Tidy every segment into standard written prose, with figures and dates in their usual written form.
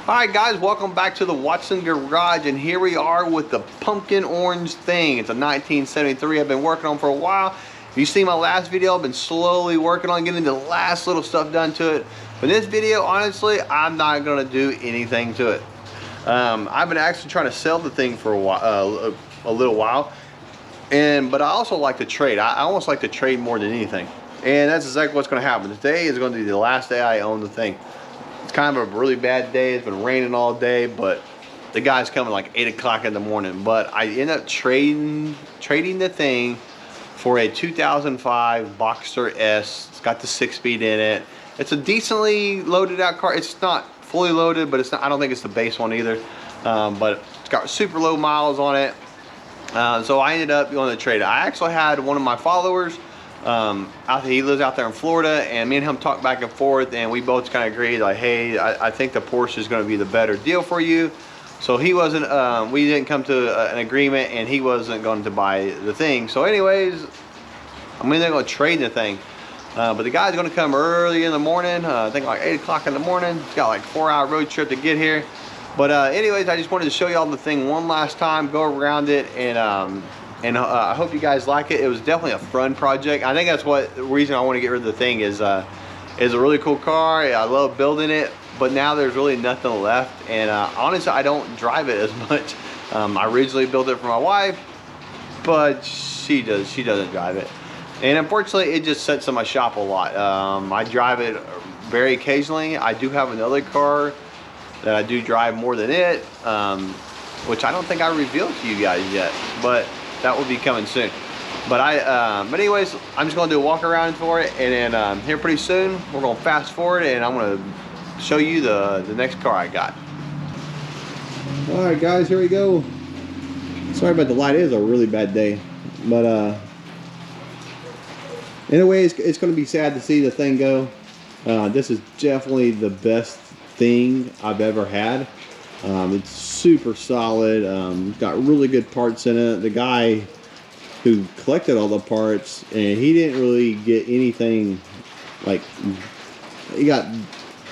Alright guys, welcome back to the Watson Garage, and here we are with the pumpkin orange thing. It's a 1973 I've been working on for a while. If you see my last video, I've been slowly working on getting the last little stuff done to it. But this video, honestly, I'm not going to do anything to it. I've been actually trying to sell the thing for a while, a little while. But I also like to trade. I almost like to trade more than anything. And that's exactly what's going to happen. Today is going to be the last day I own the thing. It's kind of a really bad day. It's been raining all day, but the guy's coming like 8 o'clock in the morning. But I end up trading the thing for a 2005 Boxster S. It's got the 6-speed in it. It's a decently loaded out car. It's not fully loaded, but it's not. I don't think it's the base one either. But it's got super low miles on it. So I ended up going to trade it. I actually had one of my followers. He lives out there in Florida, and me and him talked back and forth, and we both kind of agreed like, hey, I think the Porsche is going to be the better deal for you. So he wasn't, we didn't come to an agreement, and he wasn't going to buy the thing. So anyways, I'm going to trade the thing. But the guy's going to come early in the morning, I think like 8 o'clock in the morning. He's got like a 4-hour road trip to get here. But anyways, I just wanted to show y'all the thing one last time, go around it, and I hope you guys like it. It was definitely a fun project. I think that's what the reason I want to get rid of the thing is a really cool car. I love building it, but now there's really nothing left. And honestly, I don't drive it as much. I originally built it for my wife, but she doesn't drive it. And unfortunately, it just sits in my shop a lot. I drive it very occasionally. I do have another car that I do drive more than it, which I don't think I revealed to you guys yet, but that will be coming soon. But anyways, I'm just gonna do a walk around for it, and then here pretty soon we're gonna fast forward, and I'm gonna show you the next car I got. All right, guys, here we go. Sorry about the light. It is a really bad day, but anyways, it's gonna be sad to see the thing go. This is definitely the best thing I've ever had. It's super solid. Got really good parts in it. The guy who collected all the parts, and he didn't really get anything, like, he got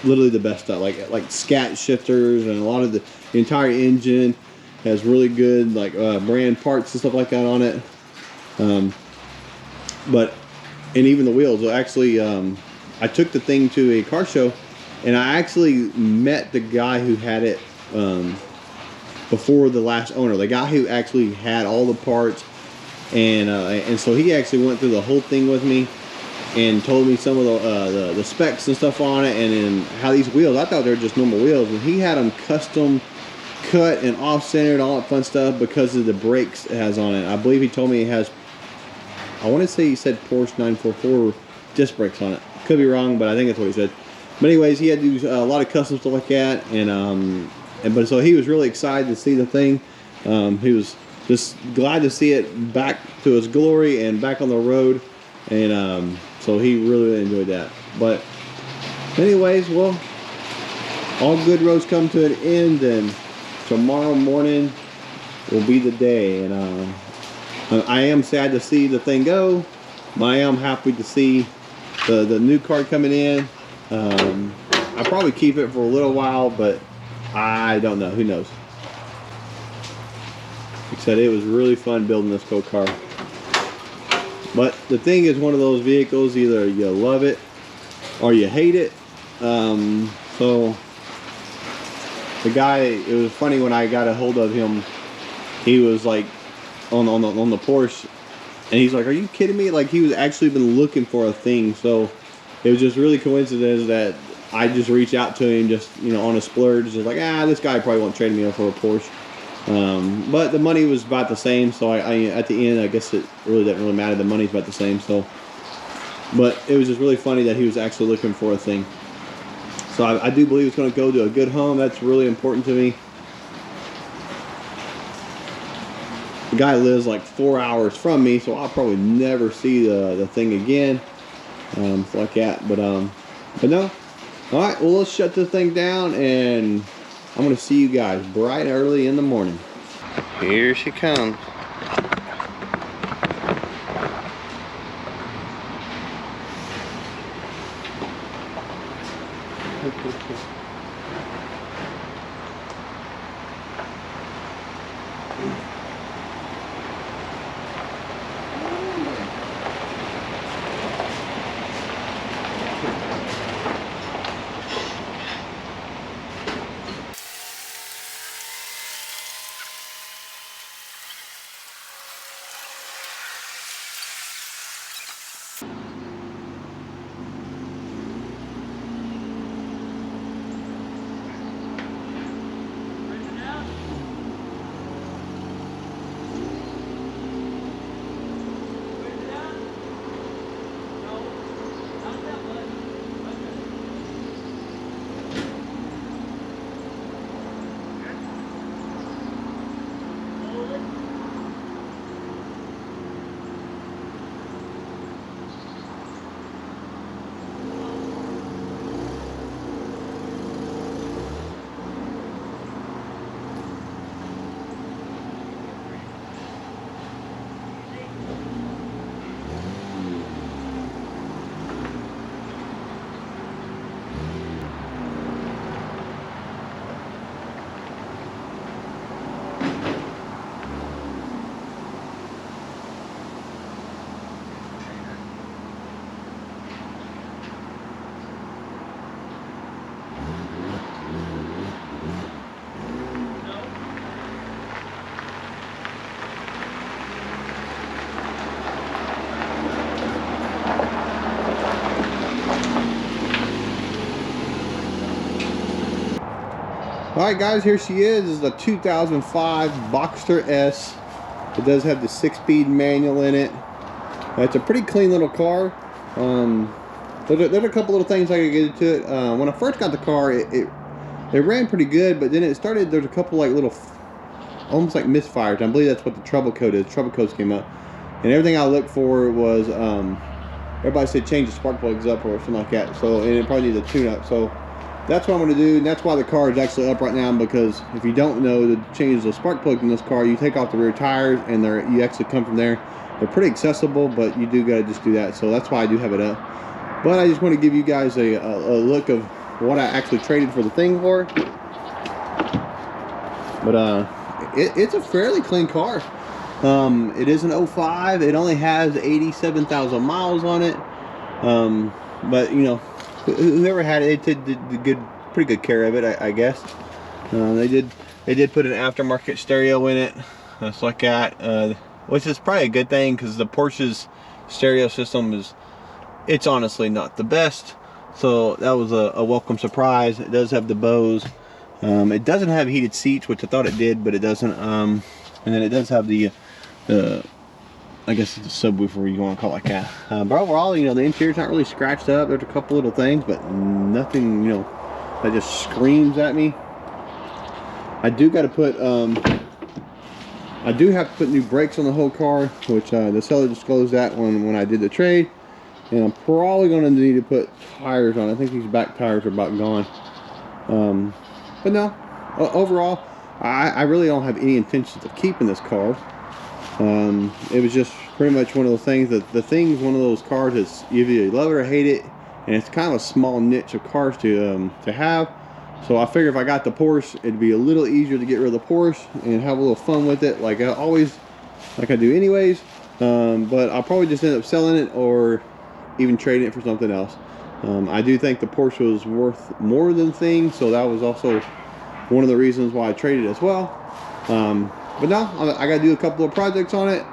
literally the best stuff, like scat shifters, and a lot of the entire engine has really good like brand parts and stuff like that on it. And even the wheels. Actually, I took the thing to a car show, and I actually met the guy who had it before the last owner, the guy who actually had all the parts, and so he actually went through the whole thing with me and told me some of the specs and stuff on it, and then how these wheels, I thought they were just normal wheels, and he had them custom cut and off-centered, all that fun stuff, because of the brakes it has on it. I believe he told me it has, I want to say he said Porsche 944 disc brakes on it. Could be wrong, but I think that's what he said. But anyways, he had to do a lot of custom stuff like that, but so he was really excited to see the thing. He was just glad to see it back to its glory and back on the road, and so he really enjoyed that. But anyways, well, all good roads come to an end, and tomorrow morning will be the day. And I am sad to see the thing go, but I am happy to see the new car coming in. I'll probably keep it for a little while, but I don't know. Who knows? Like I said, it was really fun building this cool car. But the thing is one of those vehicles, either you love it or you hate it. So the guy, it was funny when I got a hold of him. He was like on the Porsche, and he's like, "Are you kidding me?" Like, he was actually been looking for a thing. So it was just really coincidence that I just reached out to him, just, you know, on a splurge, just like, this guy probably won't trade me for a Porsche. But the money was about the same, so I at the end, I guess it really didn't really matter. The money's about the same, so. But it was just really funny that he was actually looking for a thing. So I do believe it's going to go to a good home. That's really important to me. The guy lives like 4 hours from me, so I'll probably never see the thing again. Like that, but no. All right, well, let's shut this thing down, and I'm gonna see you guys bright and early in the morning. Here she comes. Alright guys, here she is. This is a 2005 Boxster S. It does have the 6-speed manual in it. It's a pretty clean little car. There's a couple little things I could get into it. When I first got the car, it ran pretty good, but then it started, there's a couple like little, almost like misfires. I believe that's what the trouble code is. Trouble codes came up. And everything I looked for was, everybody said change the spark plugs up or something like that. So, and it probably needs a tune up. So that's what I'm going to do, and that's why the car is actually up right now, because if you don't know, to change the spark plug in this car, you take off the rear tires and you actually come from there. They're pretty accessible, but you do got to just do that. So that's why I do have it up. But I just want to give you guys a look of what I actually traded for the thing for. But it's a fairly clean car. It is an 05. It only has 87,000 miles on it. But you know, whoever had it, they did pretty good care of it, I guess. They did put an aftermarket stereo in it, just like that, which is probably a good thing, because the Porsche's stereo system it's honestly not the best. So that was a welcome surprise. It does have the Bose. It doesn't have heated seats, which I thought it did, but it doesn't. And then it does have the I guess it's a subwoofer, you want to call it like that. But overall, you know, the interior's not really scratched up. There's a couple little things, but nothing, you know, that just screams at me. I do got to put, I do have to put new brakes on the whole car, which the seller disclosed that when I did the trade. And I'm probably going to need to put tires on. I think these back tires are about gone. But no, overall, I really don't have any intentions of keeping this car. It was just pretty much one of those things that one of those cars is either you love it or hate it, and it's kind of a small niche of cars to have. So I figure if I got the Porsche, it'd be a little easier to get rid of the Porsche and have a little fun with it, like I do anyways. But I'll probably just end up selling it or even trading it for something else. I do think the Porsche was worth more than things, so that was also one of the reasons why I traded as well. But no, I got to do a couple of projects on it.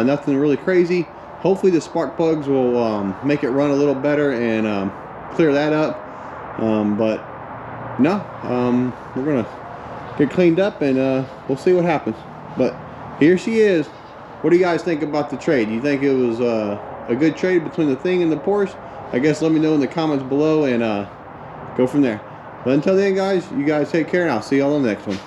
Nothing really crazy. Hopefully the spark plugs will make it run a little better and clear that up. But no, we're gonna get cleaned up and we'll see what happens. But here she is. What do you guys think about the trade? Do you think it was a good trade between the thing and the Porsche? I guess let me know in the comments below and go from there. But until then, guys, you guys take care, and I'll see y'all on the next one.